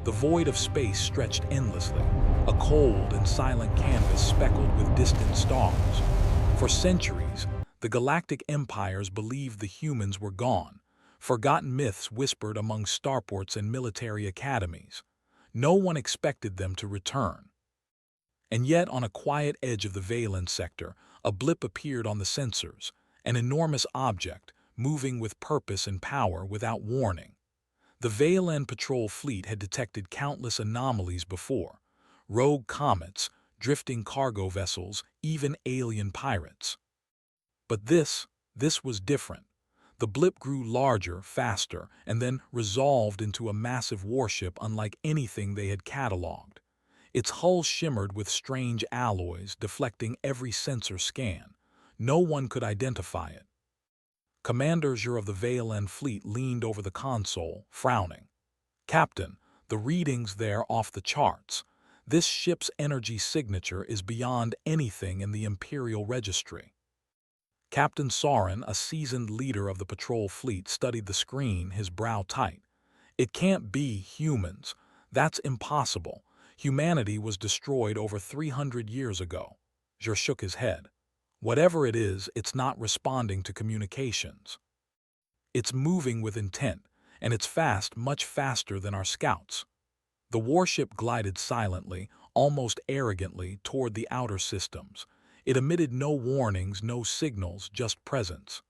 The void of space stretched endlessly, a cold and silent canvas speckled with distant stars. For centuries, the galactic empires believed the humans were gone. Forgotten myths whispered among starports and military academies. No one expected them to return. And yet, on a quiet edge of the Valen sector, a blip appeared on the sensors, an enormous object, moving with purpose and power without warning. The Valen patrol fleet had detected countless anomalies before: rogue comets, drifting cargo vessels, even alien pirates. But this was different. The blip grew larger, faster, and then resolved into a massive warship unlike anything they had cataloged. Its hull shimmered with strange alloys, deflecting every sensor scan. No one could identify it. Commander Xur of the Valen fleet leaned over the console, frowning. "Captain, the readings there off the charts. This ship's energy signature is beyond anything in the Imperial Registry." Captain Soren, a seasoned leader of the patrol fleet, studied the screen, his brow tight. "It can't be humans. That's impossible. Humanity was destroyed over 300 years ago." Xur shook his head. "Whatever it is, it's not responding to communications. It's moving with intent, and it's fast, much faster than our scouts." The warship glided silently, almost arrogantly, toward the outer systems. It emitted no warnings, no signals, just presence.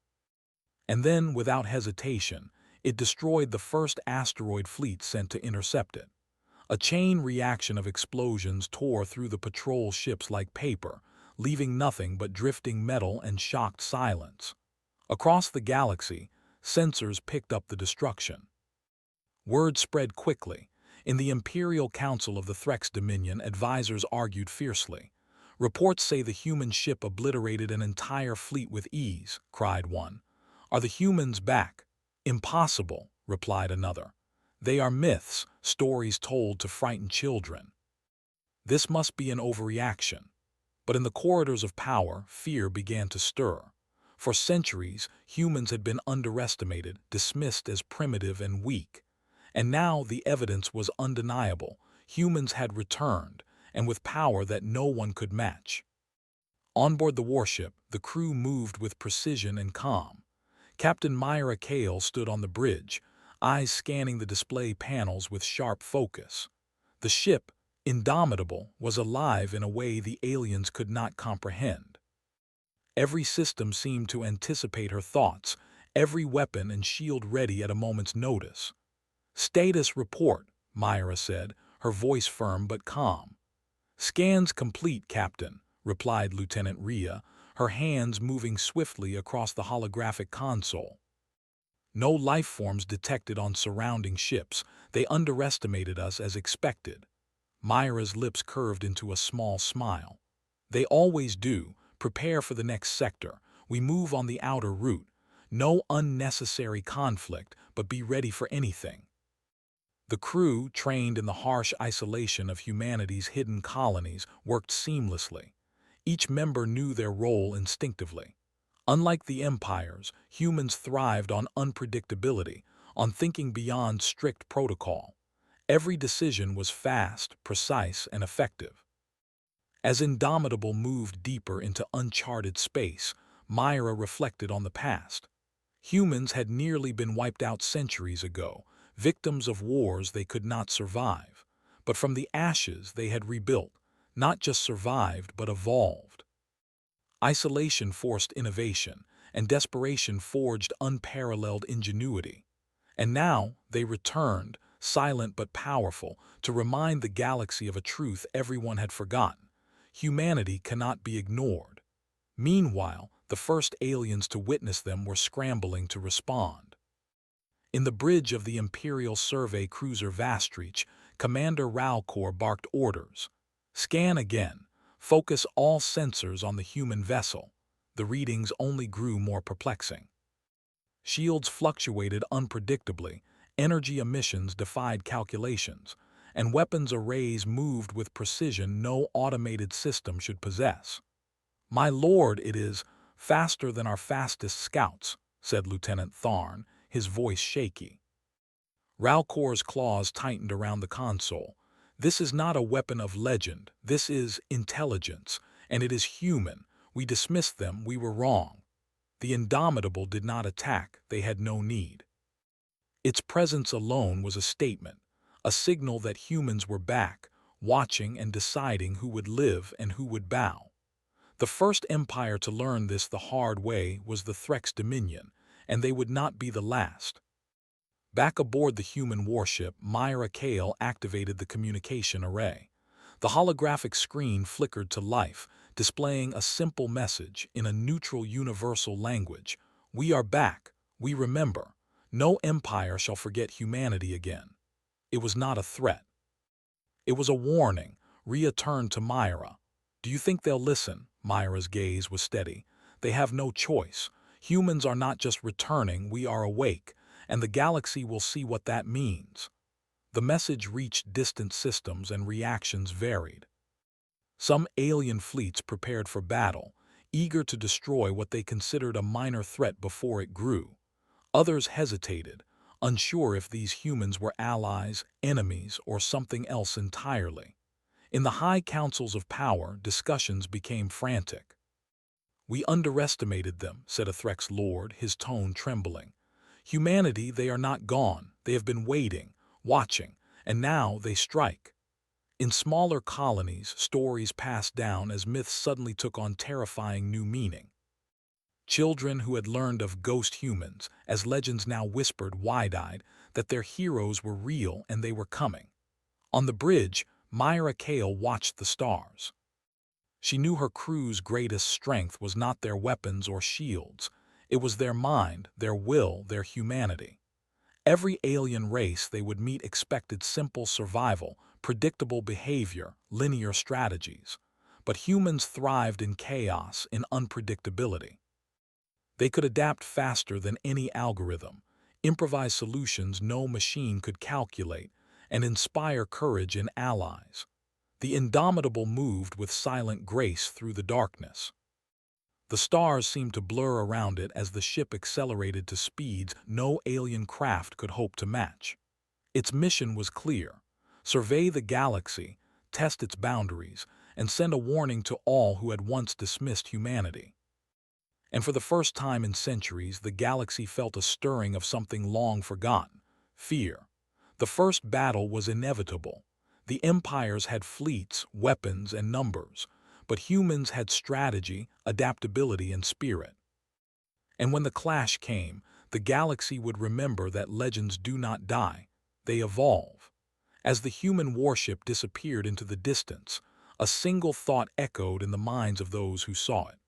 And then, without hesitation, it destroyed the first asteroid fleet sent to intercept it. A chain reaction of explosions tore through the patrol ships like paper, leaving nothing but drifting metal and shocked silence. Across the galaxy, sensors picked up the destruction. Word spread quickly. In the Imperial Council of the Threx Dominion, advisors argued fiercely. "Reports say the human ship obliterated an entire fleet with ease," cried one. "Are the humans back?" "Impossible," replied another. "They are myths, stories told to frighten children." This must be an overreaction. But in the corridors of power, fear began to stir. For centuries, humans had been underestimated, dismissed as primitive and weak. And now the evidence was undeniable. Humans had returned, and with power that no one could match. On board the warship, the crew moved with precision and calm. Captain Myra Kale stood on the bridge, eyes scanning the display panels with sharp focus. The ship, indomitable, was alive in a way the aliens could not comprehend. Every system seemed to anticipate her thoughts, every weapon and shield ready at a moment's notice. "Status report," Myra said, her voice firm but calm. "Scans complete, Captain," replied Lieutenant Rhea, her hands moving swiftly across the holographic console. "No life forms detected on surrounding ships. They underestimated us as expected." Myra's lips curved into a small smile. "They always do. Prepare for the next sector. We move on the outer route. No unnecessary conflict, but be ready for anything." The crew, trained in the harsh isolation of humanity's hidden colonies, worked seamlessly. Each member knew their role instinctively. Unlike the empires, humans thrived on unpredictability, on thinking beyond strict protocol. Every decision was fast, precise, and effective. As Indomitable moved deeper into uncharted space, Myra reflected on the past. Humans had nearly been wiped out centuries ago, victims of wars they could not survive. But from the ashes they had rebuilt, not just survived but evolved. Isolation forced innovation, and desperation forged unparalleled ingenuity. And now they returned, silent but powerful, to remind the galaxy of a truth everyone had forgotten: humanity cannot be ignored. Meanwhile, the first aliens to witness them were scrambling to respond. In the bridge of the Imperial Survey cruiser Vastrich, Commander Ralcor barked orders. "Scan again. Focus all sensors on the human vessel." The readings only grew more perplexing. Shields fluctuated unpredictably, energy emissions defied calculations, and weapons arrays moved with precision no automated system should possess. "My lord, it is faster than our fastest scouts," said Lieutenant Tharn, his voice shaky. Ralcor's claws tightened around the console. This is not a weapon of legend. This is intelligence, and it is human. We dismissed them. We were wrong. The Indomitable did not attack. They had no need. Its presence alone was a statement, a signal that humans were back, watching and deciding who would live and who would bow. The first empire to learn this the hard way was the Threx Dominion, and they would not be the last. Back aboard the human warship, Myra Kale activated the communication array. The holographic screen flickered to life, displaying a simple message in a neutral universal language. We are back. We remember. No empire shall forget humanity again. It was not a threat. It was a warning. Rhea turned to Myra. Do you think they'll listen? Myra's gaze was steady. They have no choice. Humans are not just returning, we are awake, and the galaxy will see what that means. The message reached distant systems and reactions varied. Some alien fleets prepared for battle, eager to destroy what they considered a minor threat before it grew. Others hesitated, unsure if these humans were allies, enemies, or something else entirely. In the high councils of power, discussions became frantic. We underestimated them, said a Threx lord, his tone trembling. Humanity, they are not gone. They have been waiting, watching, and now they strike. In smaller colonies, stories passed down as myths suddenly took on terrifying new meaning. Children who had learned of ghost humans, as legends now whispered wide-eyed, that their heroes were real and they were coming. On the bridge, Myra Kale watched the stars. She knew her crew's greatest strength was not their weapons or shields. It was their mind, their will, their humanity. Every alien race they would meet expected simple survival, predictable behavior, linear strategies. But humans thrived in chaos, in unpredictability. They could adapt faster than any algorithm, improvise solutions no machine could calculate, and inspire courage in allies. The Indomitable moved with silent grace through the darkness. The stars seemed to blur around it as the ship accelerated to speeds no alien craft could hope to match. Its mission was clear: survey the galaxy, test its boundaries, and send a warning to all who had once dismissed humanity. And for the first time in centuries, the galaxy felt a stirring of something long forgotten: fear. The first battle was inevitable. The empires had fleets, weapons, and numbers, but humans had strategy, adaptability, and spirit. And when the clash came, the galaxy would remember that legends do not die, they evolve. As the human warship disappeared into the distance, a single thought echoed in the minds of those who saw it.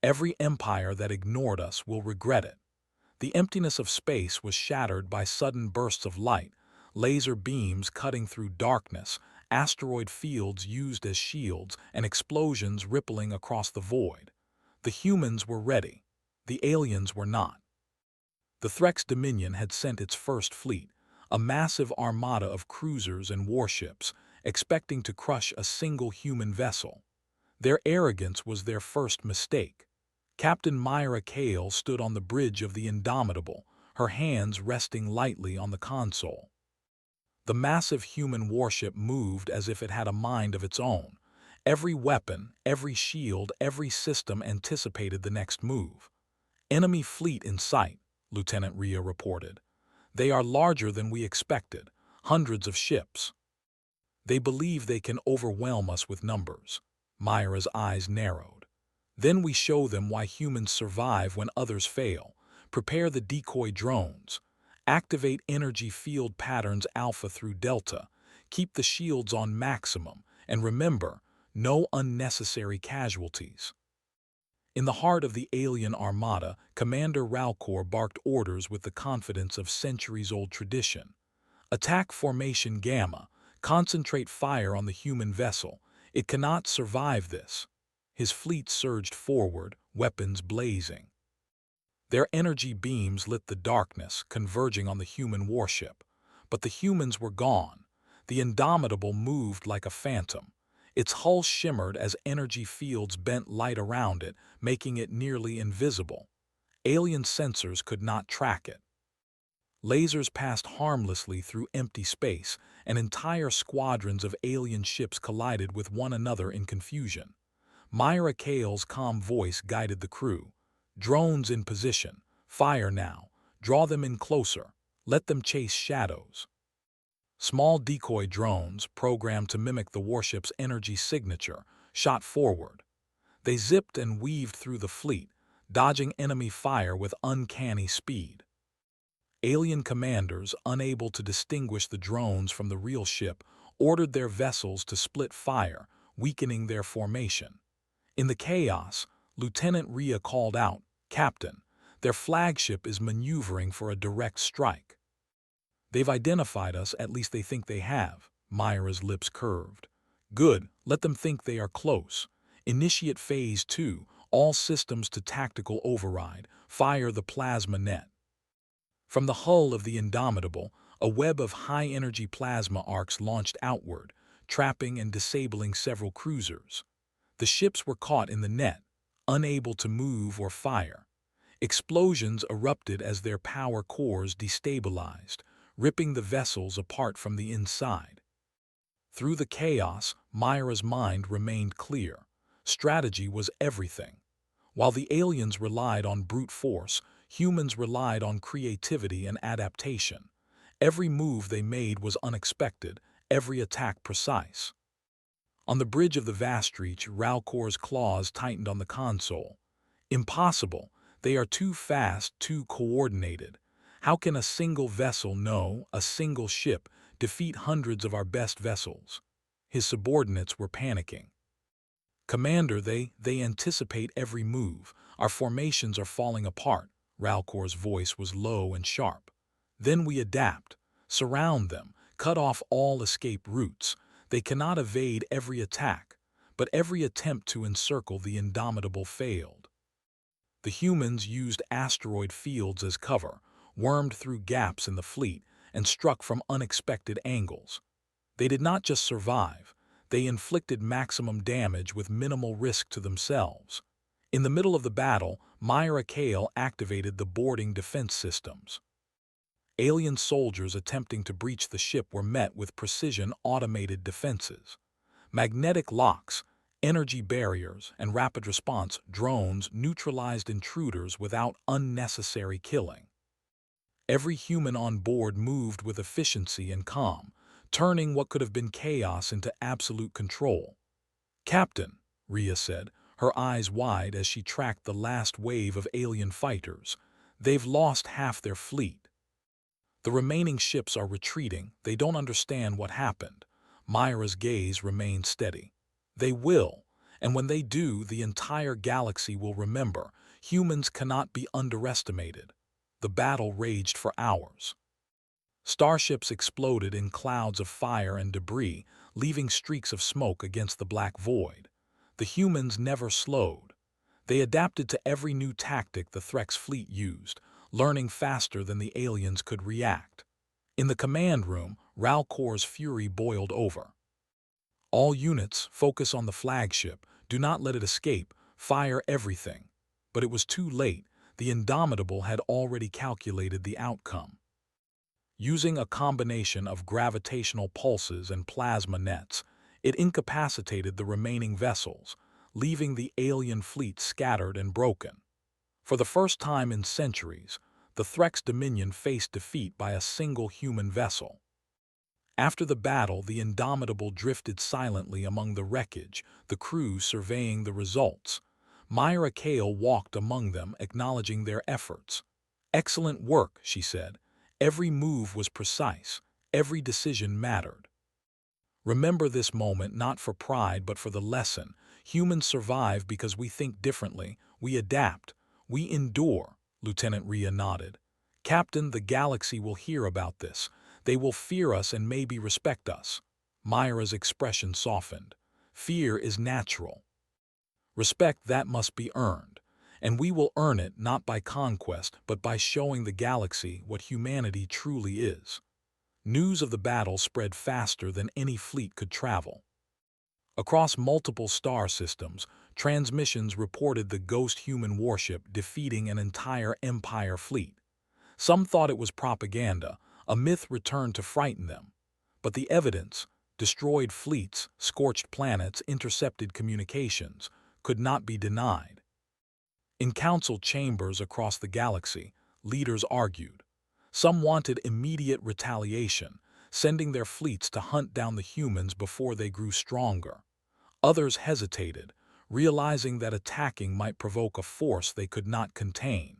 Every empire that ignored us will regret it. The emptiness of space was shattered by sudden bursts of light, laser beams cutting through darkness, asteroid fields used as shields, and explosions rippling across the void. The humans were ready. The aliens were not. The Threx Dominion had sent its first fleet, a massive armada of cruisers and warships, expecting to crush a single human vessel. Their arrogance was their first mistake. Captain Myra Kale stood on the bridge of the Indomitable, her hands resting lightly on the console. The massive human warship moved as if it had a mind of its own. Every weapon, every shield, every system anticipated the next move. Enemy fleet in sight, Lieutenant Rhea reported. They are larger than we expected, hundreds of ships. They believe they can overwhelm us with numbers. Myra's eyes narrowed. Then we show them why humans survive when others fail. Prepare the decoy drones. Activate energy field patterns Alpha through Delta. Keep the shields on maximum. And remember, no unnecessary casualties. In the heart of the alien armada, Commander Ralcor barked orders with the confidence of centuries-old tradition. Attack Formation Gamma. Concentrate fire on the human vessel. It cannot survive this. His fleet surged forward, weapons blazing. Their energy beams lit the darkness, converging on the human warship. But the humans were gone. The Indomitable moved like a phantom. Its hull shimmered as energy fields bent light around it, making it nearly invisible. Alien sensors could not track it. Lasers passed harmlessly through empty space, and entire squadrons of alien ships collided with one another in confusion. Myra Kale's calm voice guided the crew. "Drones in position. Fire now. Draw them in closer. Let them chase shadows." Small decoy drones, programmed to mimic the warship's energy signature, shot forward. They zipped and weaved through the fleet, dodging enemy fire with uncanny speed. Alien commanders, unable to distinguish the drones from the real ship, ordered their vessels to split fire, weakening their formation. In the chaos, Lieutenant Rhea called out, "Captain, their flagship is maneuvering for a direct strike." "They've identified us, at least they think they have." Myra's lips curved. "Good, let them think they are close. Initiate Phase 2, all systems to tactical override. Fire the plasma net." From the hull of the Indomitable, a web of high-energy plasma arcs launched outward, trapping and disabling several cruisers. The ships were caught in the net, unable to move or fire. Explosions erupted as their power cores destabilized, ripping the vessels apart from the inside. Through the chaos, Myra's mind remained clear. Strategy was everything. While the aliens relied on brute force, humans relied on creativity and adaptation. Every move they made was unexpected, every attack precise. On the bridge of the Vastreach, Ralcor's claws tightened on the console. "Impossible. They are too fast, too coordinated. How can a single vessel, no, a single ship, defeat hundreds of our best vessels?" His subordinates were panicking. "Commander, they anticipate every move. Our formations are falling apart." Ralcor's voice was low and sharp. "Then we adapt. Surround them. Cut off all escape routes. They cannot evade every attack, but every attempt to encircle the Indomitable failed." The humans used asteroid fields as cover, wormed through gaps in the fleet, and struck from unexpected angles. They did not just survive, they inflicted maximum damage with minimal risk to themselves. In the middle of the battle, Myra Kale activated the boarding defense systems. Alien soldiers attempting to breach the ship were met with precision automated defenses. Magnetic locks, energy barriers, and rapid response drones neutralized intruders without unnecessary killing. Every human on board moved with efficiency and calm, turning what could have been chaos into absolute control. "Captain," Rhea said, her eyes wide as she tracked the last wave of alien fighters, "they've lost half their fleet. The remaining ships are retreating. They don't understand what happened." Myra's gaze remained steady. "They will, and when they do, the entire galaxy will remember. Humans cannot be underestimated." The battle raged for hours. Starships exploded in clouds of fire and debris, leaving streaks of smoke against the black void. The humans never slowed. They adapted to every new tactic the Threx fleet used, learning faster than the aliens could react. In the command room, Ralcor's fury boiled over. "All units, focus on the flagship. Do not let it escape. Fire everything." But it was too late. The Indomitable had already calculated the outcome. Using a combination of gravitational pulses and plasma nets, it incapacitated the remaining vessels, leaving the alien fleet scattered and broken. For the first time in centuries, the Threx Dominion faced defeat by a single human vessel. After the battle, the Indomitable drifted silently among the wreckage, the crew surveying the results. Myra Kale walked among them, acknowledging their efforts. "Excellent work," she said. "Every move was precise. Every decision mattered." Remember this moment not for pride but for the lesson. Humans survive because we think differently. We adapt. We endure. Lieutenant Rhea nodded. "Captain, the galaxy will hear about this. They will fear us and maybe respect us." Myra's expression softened. "Fear is natural. Respect, that must be earned. And we will earn it not by conquest but by showing the galaxy what humanity truly is." News of the battle spread faster than any fleet could travel. Across multiple star systems, transmissions reported the ghost human warship defeating an entire Empire fleet. Some thought it was propaganda, a myth returned to frighten them. But the evidence, destroyed fleets, scorched planets, intercepted communications, could not be denied. In council chambers across the galaxy, leaders argued. Some wanted immediate retaliation, sending their fleets to hunt down the humans before they grew stronger. Others hesitated, realizing that attacking might provoke a force they could not contain.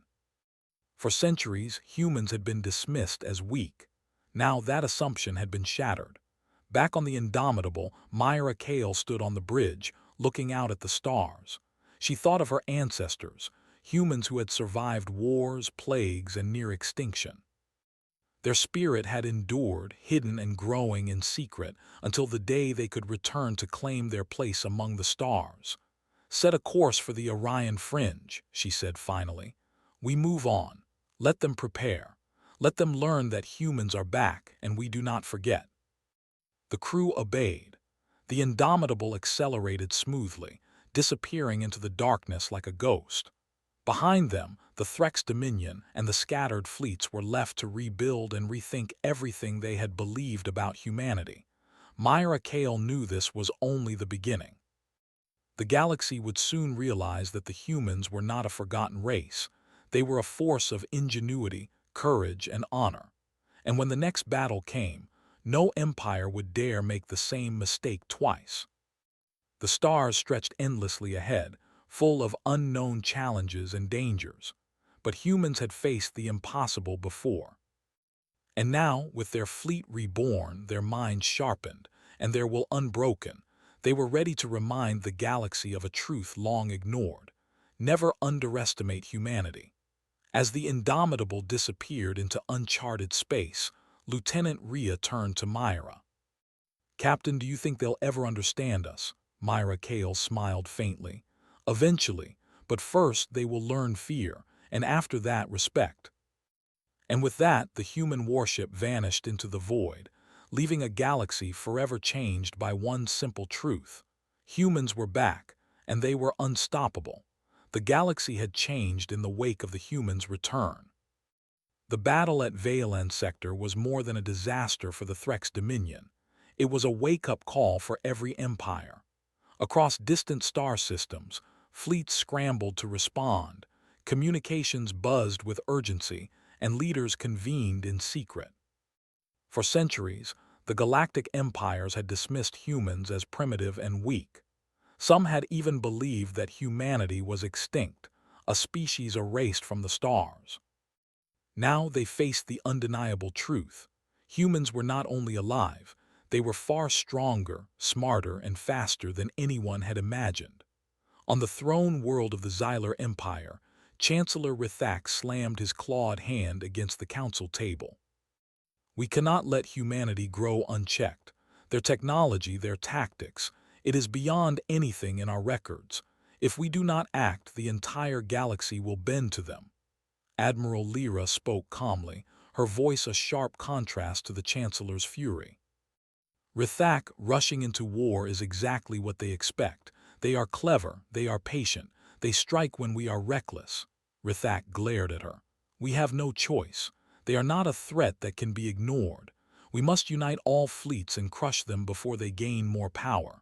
For centuries, humans had been dismissed as weak. Now that assumption had been shattered. Back on the Indomitable, Myra Kale stood on the bridge, looking out at the stars. She thought of her ancestors, humans who had survived wars, plagues, and near extinction. Their spirit had endured, hidden and growing in secret, until the day they could return to claim their place among the stars. "Set a course for the Orion Fringe," she said finally. "We move on. Let them prepare. Let them learn that humans are back and we do not forget." The crew obeyed. The Indomitable accelerated smoothly, disappearing into the darkness like a ghost. Behind them, the Threx Dominion and the scattered fleets were left to rebuild and rethink everything they had believed about humanity. Myra Kale knew this was only the beginning. The galaxy would soon realize that the humans were not a forgotten race. They were a force of ingenuity, courage, and honor. And when the next battle came, no empire would dare make the same mistake twice. The stars stretched endlessly ahead, full of unknown challenges and dangers. But humans had faced the impossible before. And now, with their fleet reborn, their minds sharpened, and their will unbroken, they were ready to remind the galaxy of a truth long ignored. Never underestimate humanity. As the Indomitable disappeared into uncharted space, Lieutenant Rhea turned to Myra. "Captain, do you think they'll ever understand us?" Myra Kale smiled faintly. "Eventually, but first they will learn fear, and after that respect." And with that, the human warship vanished into the void, leaving a galaxy forever changed by one simple truth. Humans were back, and they were unstoppable. The galaxy had changed in the wake of the humans' return. The battle at Valan Sector was more than a disaster for the Threx Dominion. It was a wake-up call for every empire. Across distant star systems, fleets scrambled to respond, communications buzzed with urgency, and leaders convened in secret. For centuries, the galactic empires had dismissed humans as primitive and weak. Some had even believed that humanity was extinct, a species erased from the stars. Now they faced the undeniable truth. Humans were not only alive, they were far stronger, smarter, and faster than anyone had imagined. On the throne world of the Xylar Empire, Chancellor Rithak slammed his clawed hand against the council table. "We cannot let humanity grow unchecked. Their technology, their tactics, it is beyond anything in our records. If we do not act, the entire galaxy will bend to them." Admiral Lyra spoke calmly, her voice a sharp contrast to the Chancellor's fury. "Rithak, rushing into war is exactly what they expect. They are clever, they are patient, they strike when we are reckless." Rithak glared at her. "We have no choice. They are not a threat that can be ignored. We must unite all fleets and crush them before they gain more power."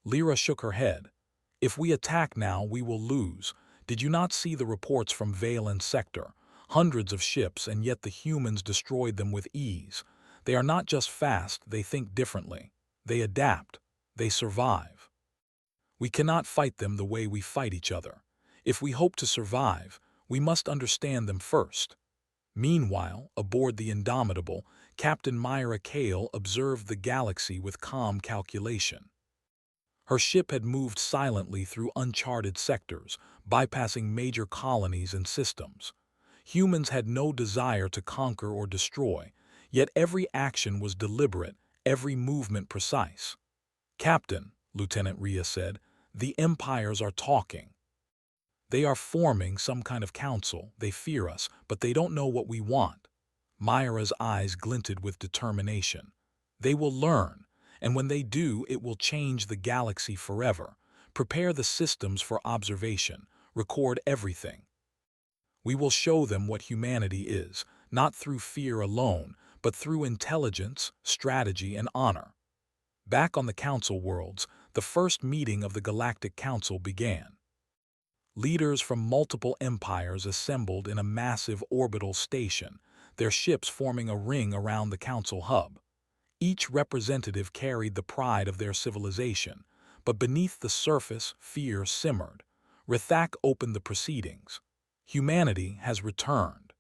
Lyra shook her head. "If we attack now, we will lose. Did you not see the reports from Valan Sector? Hundreds of ships, and yet the humans destroyed them with ease. They are not just fast, they think differently. They adapt. They survive. We cannot fight them the way we fight each other. If we hope to survive, we must understand them first." Meanwhile, aboard the Indomitable, Captain Myra Kale observed the galaxy with calm calculation. Her ship had moved silently through uncharted sectors, bypassing major colonies and systems. Humans had no desire to conquer or destroy, yet every action was deliberate, every movement precise. "Captain," Lieutenant Rhea said, "the empires are talking. They are forming some kind of council. They fear us, but they don't know what we want." Myra's eyes glinted with determination. "They will learn, and when they do, it will change the galaxy forever. Prepare the systems for observation. Record everything." We will show them what humanity is, not through fear alone, but through intelligence, strategy, and honor. Back on the Council worlds, the first meeting of the Galactic Council began. Leaders from multiple empires assembled in a massive orbital station, their ships forming a ring around the Council hub. Each representative carried the pride of their civilization, but beneath the surface, fear simmered. Rithak opened the proceedings. Humanity has returned.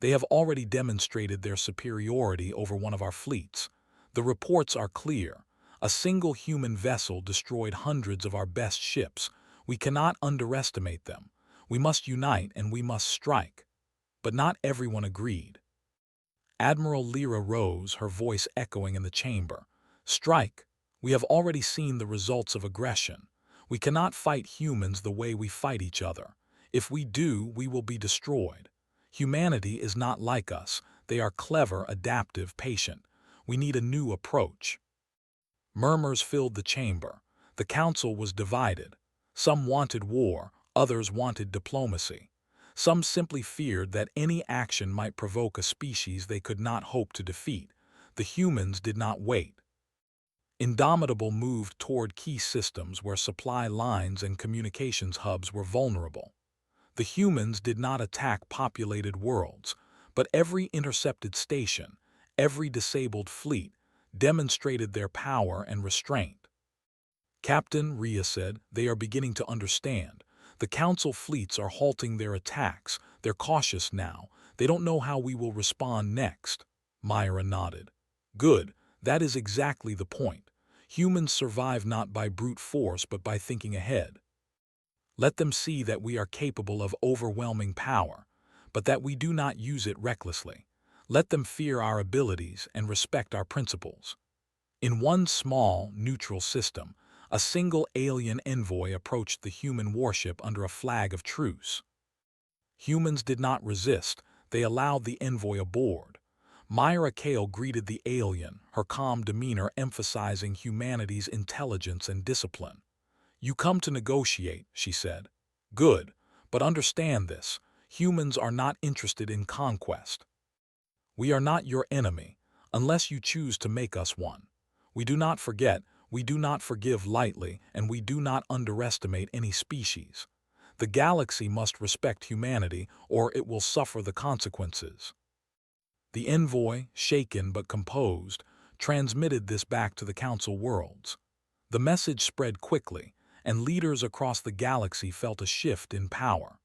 They have already demonstrated their superiority over one of our fleets. The reports are clear. A single human vessel destroyed hundreds of our best ships. We cannot underestimate them. We must unite and we must strike. But not everyone agreed. Admiral Lyra rose, her voice echoing in the chamber. Strike. We have already seen the results of aggression. We cannot fight humans the way we fight each other. If we do, we will be destroyed. Humanity is not like us. They are clever, adaptive, patient. We need a new approach. Murmurs filled the chamber. The council was divided. Some wanted war, others wanted diplomacy. Some simply feared that any action might provoke a species they could not hope to defeat. The humans did not wait. Indomitable moved toward key systems where supply lines and communications hubs were vulnerable. The humans did not attack populated worlds, but every intercepted station, every disabled fleet, demonstrated their power and restraint. Captain, Rhea said, they are beginning to understand. The Council fleets are halting their attacks. They're cautious now. They don't know how we will respond next. Myra nodded. Good. That is exactly the point. Humans survive not by brute force but by thinking ahead. Let them see that we are capable of overwhelming power, but that we do not use it recklessly. Let them fear our abilities and respect our principles. In one small, neutral system, a single alien envoy approached the human warship under a flag of truce. Humans did not resist. They allowed the envoy aboard. Myra Kale greeted the alien, her calm demeanor emphasizing humanity's intelligence and discipline. You come to negotiate, she said. Good, but understand this. Humans are not interested in conquest. We are not your enemy, unless you choose to make us one. We do not forget, we do not forgive lightly, and we do not underestimate any species. The galaxy must respect humanity, or it will suffer the consequences. The envoy, shaken but composed, transmitted this back to the Council worlds. The message spread quickly, and leaders across the galaxy felt a shift in power.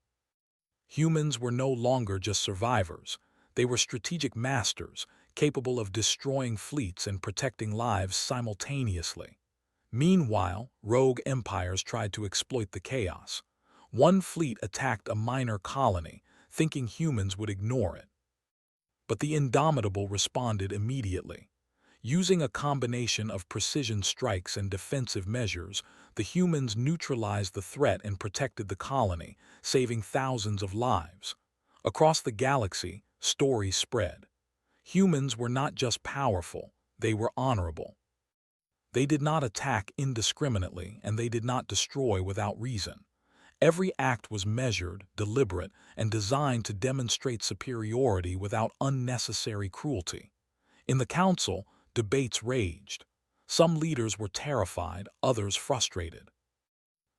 Humans were no longer just survivors. They were strategic masters, capable of destroying fleets and protecting lives simultaneously. Meanwhile, rogue empires tried to exploit the chaos. One fleet attacked a minor colony, thinking humans would ignore it. But the Indomitable responded immediately. Using a combination of precision strikes and defensive measures, the humans neutralized the threat and protected the colony, saving thousands of lives. Across the galaxy, stories spread. Humans were not just powerful, they were honorable. They did not attack indiscriminately, and they did not destroy without reason. Every act was measured, deliberate, and designed to demonstrate superiority without unnecessary cruelty. In the Council, debates raged. Some leaders were terrified, others frustrated.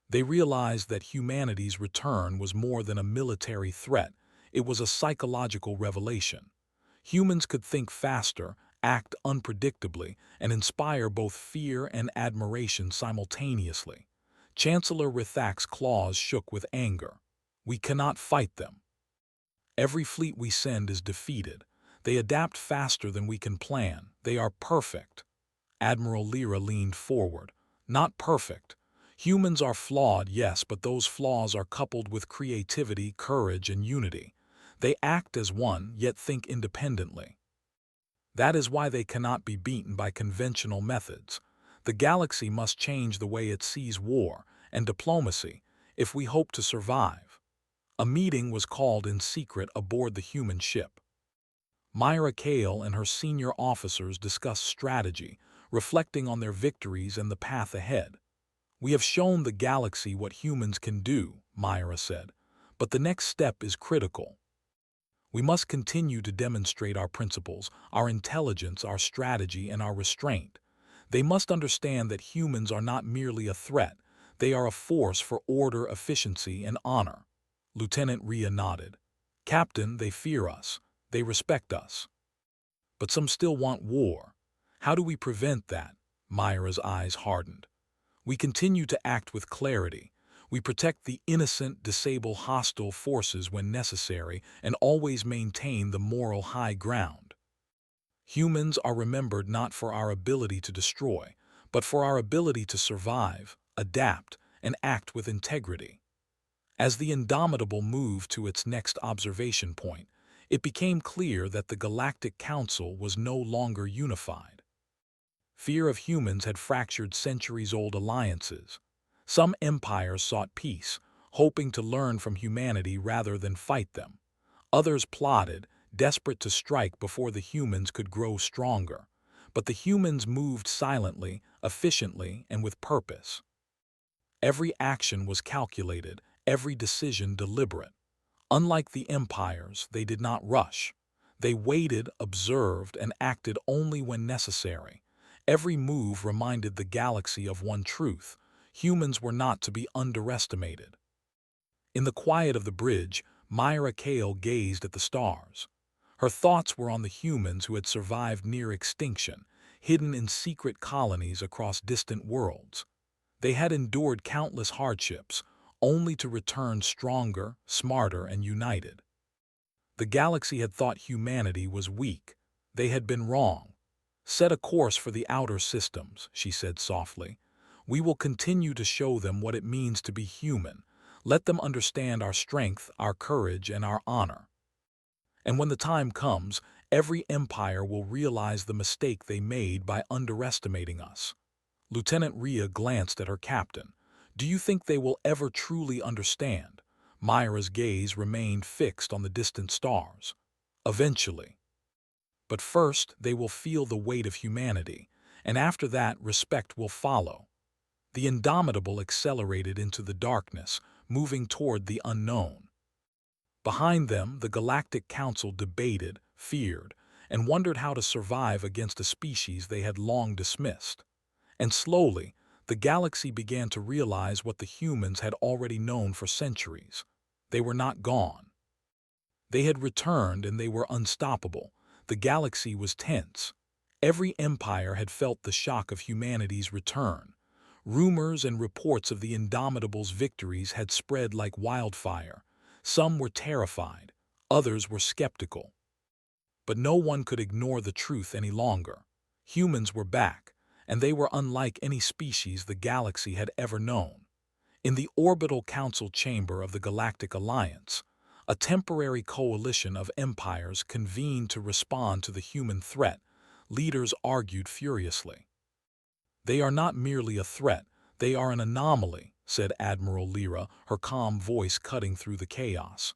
They realized that humanity's return was more than a military threat, it was a psychological revelation. Humans could think faster, act unpredictably, and inspire both fear and admiration simultaneously. Chancellor Rithak's claws shook with anger. We cannot fight them. Every fleet we send is defeated. They adapt faster than we can plan. They are perfect. Admiral Lyra leaned forward. Not perfect. Humans are flawed, yes, but those flaws are coupled with creativity, courage, and unity. They act as one, yet think independently. That is why they cannot be beaten by conventional methods. The galaxy must change the way it sees war and diplomacy if we hope to survive. A meeting was called in secret aboard the human ship. Myra Kale and her senior officers discussed strategy, reflecting on their victories and the path ahead. We have shown the galaxy what humans can do, Myra said, But the next step is critical. We must continue to demonstrate our principles, our intelligence, our strategy, and our restraint. They must understand that humans are not merely a threat, they are a force for order, efficiency, and honor. Lieutenant Rhea nodded. Captain, they fear us. They respect us. But some still want war. How do we prevent that? Myra's eyes hardened. We continue to act with clarity. We protect the innocent, disable hostile forces when necessary, and always maintain the moral high ground. Humans are remembered not for our ability to destroy, but for our ability to survive, adapt, and act with integrity. As the Indomitable moved to its next observation point, it became clear that the Galactic Council was no longer unified. Fear of humans had fractured centuries-old alliances. Some empires sought peace, hoping to learn from humanity rather than fight them. Others plotted, desperate to strike before the humans could grow stronger. But the humans moved silently, efficiently, and with purpose. Every action was calculated, every decision deliberate. Unlike the empires, they did not rush. They waited, observed, and acted only when necessary. Every move reminded the galaxy of one truth: humans were not to be underestimated. In the quiet of the bridge, Myra Kale gazed at the stars. Her thoughts were on the humans who had survived near extinction, hidden in secret colonies across distant worlds. They had endured countless hardships, only to return stronger, smarter, and united. The galaxy had thought humanity was weak. They had been wrong. Set a course for the outer systems, she said softly. We will continue to show them what it means to be human. Let them understand our strength, our courage, and our honor. And when the time comes, every empire will realize the mistake they made by underestimating us. Lieutenant Rhea glanced at her captain. Do you think they will ever truly understand? Myra's gaze remained fixed on the distant stars. Eventually. But first, they will feel the weight of humanity, and after that, respect will follow. The Indomitable accelerated into the darkness, moving toward the unknown. Behind them, the Galactic Council debated, feared, and wondered how to survive against a species they had long dismissed. And slowly, the galaxy began to realize what the humans had already known for centuries. They were not gone. They had returned, and they were unstoppable. The galaxy was tense. Every empire had felt the shock of humanity's return. Rumors and reports of the Indomitable's victories had spread like wildfire. Some were terrified, others were skeptical. But no one could ignore the truth any longer. Humans were back, and they were unlike any species the galaxy had ever known. In the orbital council chamber of the Galactic Alliance, a temporary coalition of empires convened to respond to the human threat. Leaders argued furiously. They are not merely a threat, they are an anomaly, said Admiral Lyra, her calm voice cutting through the chaos.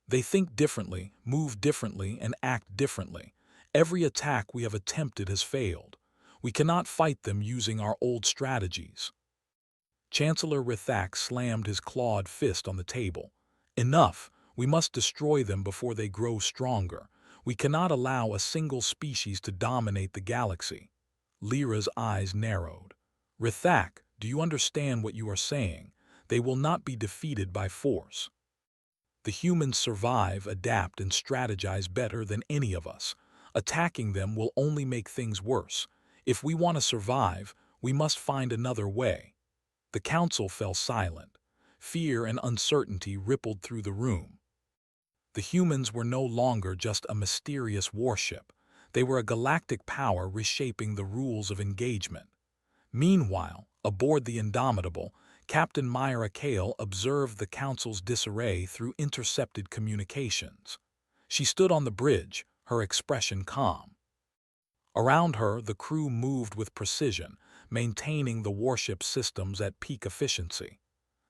They think differently, move differently, and act differently. Every attack we have attempted has failed. We cannot fight them using our old strategies. Chancellor Rithak slammed his clawed fist on the table. Enough! We must destroy them before they grow stronger. We cannot allow a single species to dominate the galaxy. Lyra's eyes narrowed. Rithak, do you understand what you are saying? They will not be defeated by force. The humans survive, adapt, and strategize better than any of us. Attacking them will only make things worse. If we want to survive, we must find another way. The council fell silent. Fear and uncertainty rippled through the room. The humans were no longer just a mysterious warship. They were a galactic power reshaping the rules of engagement. Meanwhile, aboard the Indomitable, Captain Myra Kale observed the council's disarray through intercepted communications. She stood on the bridge, her expression calm. Around her, the crew moved with precision, maintaining the warship systems at peak efficiency.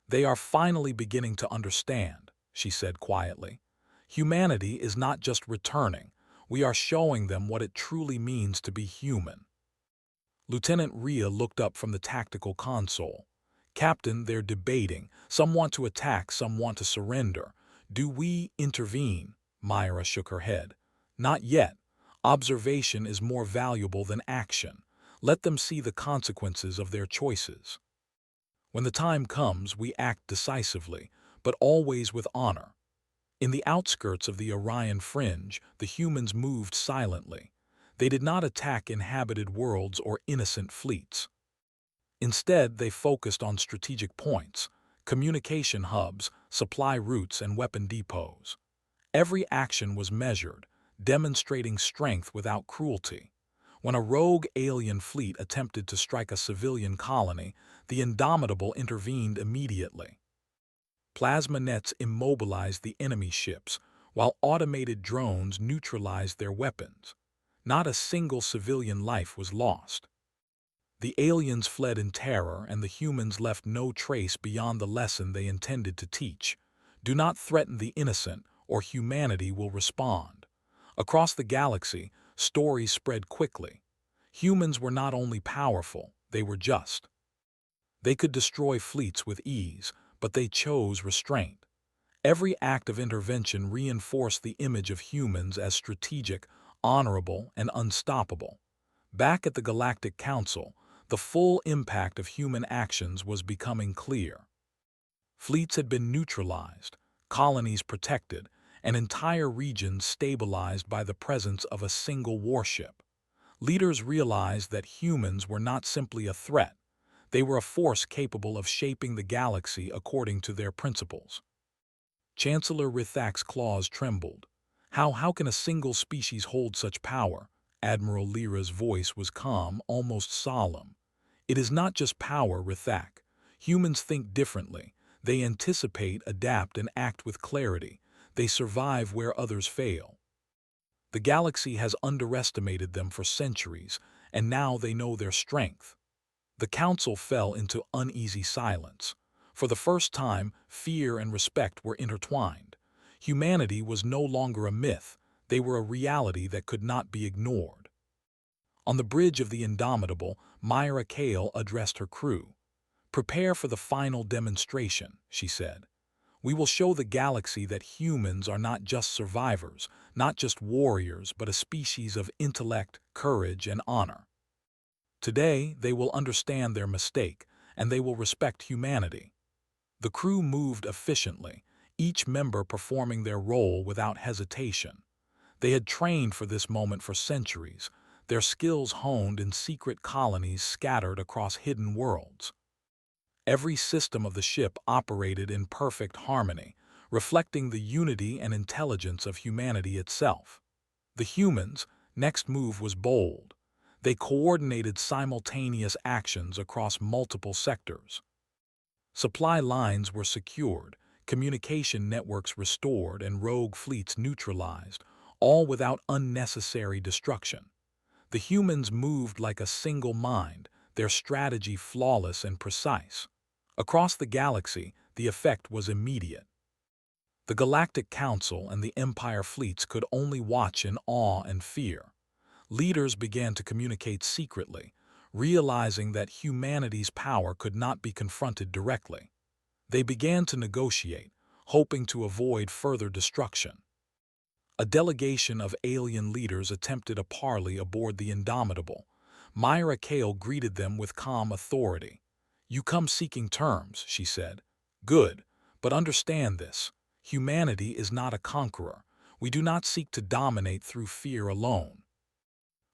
They are finally beginning to understand, she said quietly. Humanity is not just returning. We are showing them what it truly means to be human. Lieutenant Rhea looked up from the tactical console. Captain, they're debating. Some want to attack, some want to surrender. Do we intervene? Myra shook her head. Not yet. Observation is more valuable than action. Let them see the consequences of their choices. When the time comes, we act decisively, but always with honor. In the outskirts of the Orion Fringe, the humans moved silently. They did not attack inhabited worlds or innocent fleets. Instead, they focused on strategic points, communication hubs, supply routes, and weapon depots. Every action was measured, demonstrating strength without cruelty. When a rogue alien fleet attempted to strike a civilian colony, the Indomitable intervened immediately. Plasma nets immobilized the enemy ships, while automated drones neutralized their weapons. Not a single civilian life was lost. The aliens fled in terror, and the humans left no trace beyond the lesson they intended to teach. Do not threaten the innocent, or humanity will respond. Across the galaxy, stories spread quickly. Humans were not only powerful, they were just. They could destroy fleets with ease, but they chose restraint. Every act of intervention reinforced the image of humans as strategic, honorable, and unstoppable. Back at the Galactic Council, the full impact of human actions was becoming clear. Fleets had been neutralized, colonies protected, and entire regions stabilized by the presence of a single warship. Leaders realized that humans were not simply a threat. They were a force capable of shaping the galaxy according to their principles. Chancellor Rithak's claws trembled. How can a single species hold such power? Admiral Lyra's voice was calm, almost solemn. It is not just power, Rithak. Humans think differently. They anticipate, adapt, and act with clarity. They survive where others fail. The galaxy has underestimated them for centuries, and now they know their strength. The council fell into uneasy silence. For the first time, fear and respect were intertwined. Humanity was no longer a myth. They were a reality that could not be ignored. On the bridge of the Indomitable, Myra Kale addressed her crew. "Prepare for the final demonstration," she said. "We will show the galaxy that humans are not just survivors, not just warriors, but a species of intellect, courage, and honor. Today, they will understand their mistake, and they will respect humanity." The crew moved efficiently, each member performing their role without hesitation. They had trained for this moment for centuries, their skills honed in secret colonies scattered across hidden worlds. Every system of the ship operated in perfect harmony, reflecting the unity and intelligence of humanity itself. The humans' next move was bold. They coordinated simultaneous actions across multiple sectors. Supply lines were secured, communication networks restored, and rogue fleets neutralized, all without unnecessary destruction. The humans moved like a single mind, their strategy flawless and precise. Across the galaxy, the effect was immediate. The Galactic Council and the Empire fleets could only watch in awe and fear. Leaders began to communicate secretly, realizing that humanity's power could not be confronted directly. They began to negotiate, hoping to avoid further destruction. A delegation of alien leaders attempted a parley aboard the Indomitable. Myra Kale greeted them with calm authority. "You come seeking terms," she said. "Good, but understand this. Humanity is not a conqueror. We do not seek to dominate through fear alone.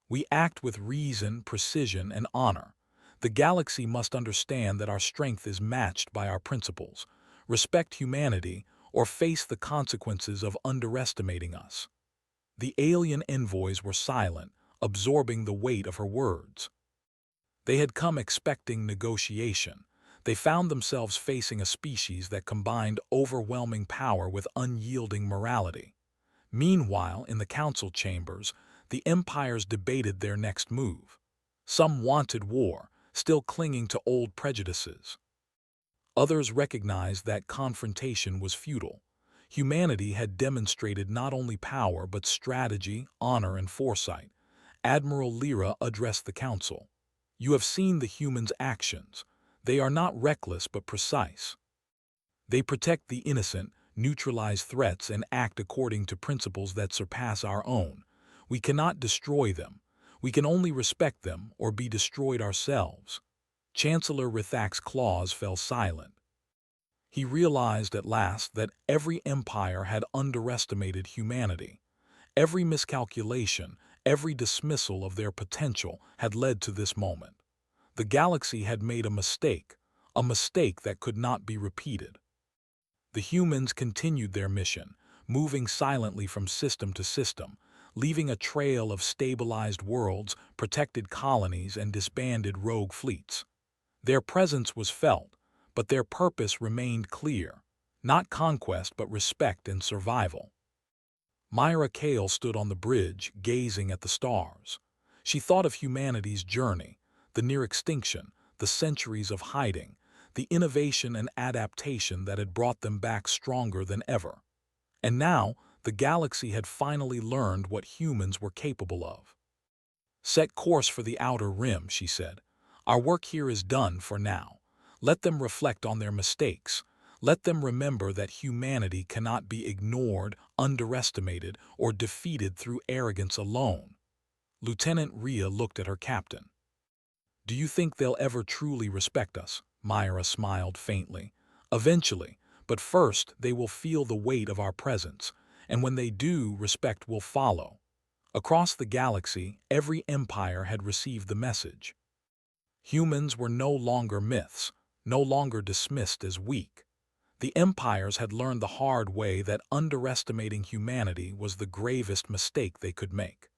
We act with reason, precision, and honor. The galaxy must understand that our strength is matched by our principles. Respect humanity, or face the consequences of underestimating us." The alien envoys were silent, absorbing the weight of her words. They had come expecting negotiation. They found themselves facing a species that combined overwhelming power with unyielding morality. Meanwhile, in the council chambers, the empires debated their next move. Some wanted war, still clinging to old prejudices. Others recognized that confrontation was futile. Humanity had demonstrated not only power but strategy, honor, and foresight. Admiral Lyra addressed the council. "You have seen the humans' actions. They are not reckless but precise. They protect the innocent, neutralize threats, and act according to principles that surpass our own. We cannot destroy them. We can only respect them or be destroyed ourselves. Chancellor Rithak's claws fell silent. He realized at last that every empire had underestimated humanity. Every miscalculation, every dismissal of their potential had led to this moment. The galaxy had made a mistake that could not be repeated. The humans continued their mission, moving silently from system to system, leaving a trail of stabilized worlds, protected colonies, and disbanded rogue fleets. Their presence was felt, but their purpose remained clear: not conquest but respect and survival. Myra Kale stood on the bridge, gazing at the stars. She thought of humanity's journey, the near extinction, the centuries of hiding, the innovation and adaptation that had brought them back stronger than ever. And now, the galaxy had finally learned what humans were capable of. "Set course for the outer rim," she said. "Our work here is done for now. Let them reflect on their mistakes. Let them remember that humanity cannot be ignored, underestimated, or defeated through arrogance alone." Lieutenant Rhea looked at her captain. "Do you think they'll ever truly respect us?" Myra smiled faintly. "Eventually, but first they will feel the weight of our presence, and when they do, respect will follow." Across the galaxy, every empire had received the message. Humans were no longer myths, no longer dismissed as weak. The empires had learned the hard way that underestimating humanity was the gravest mistake they could make.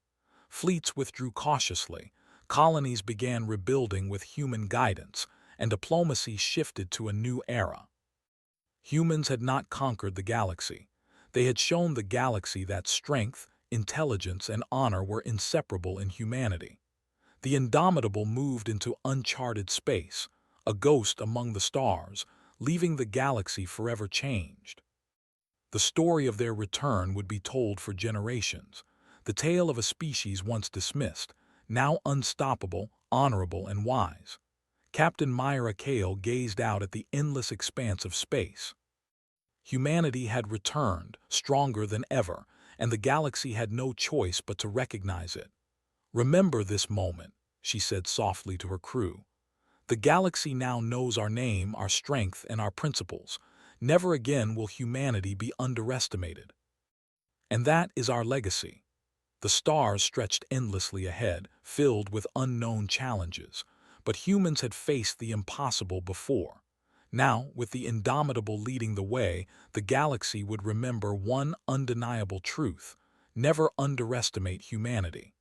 Fleets withdrew cautiously, colonies began rebuilding with human guidance, and diplomacy shifted to a new era. Humans had not conquered the galaxy. They had shown the galaxy that strength, intelligence, and honor were inseparable in humanity. The indomitable moved into uncharted space, a ghost among the stars, leaving the galaxy forever changed. The story of their return would be told for generations, the tale of a species once dismissed, now unstoppable, honorable, and wise. Captain Myra Kale gazed out at the endless expanse of space. Humanity had returned, stronger than ever, and the galaxy had no choice but to recognize it. "Remember this moment," she said softly to her crew. "The galaxy now knows our name, our strength, and our principles. Never again will humanity be underestimated." And that is our legacy. The stars stretched endlessly ahead, filled with unknown challenges, but humans had faced the impossible before. Now, with the indomitable leading the way, the galaxy would remember one undeniable truth: never underestimate humanity.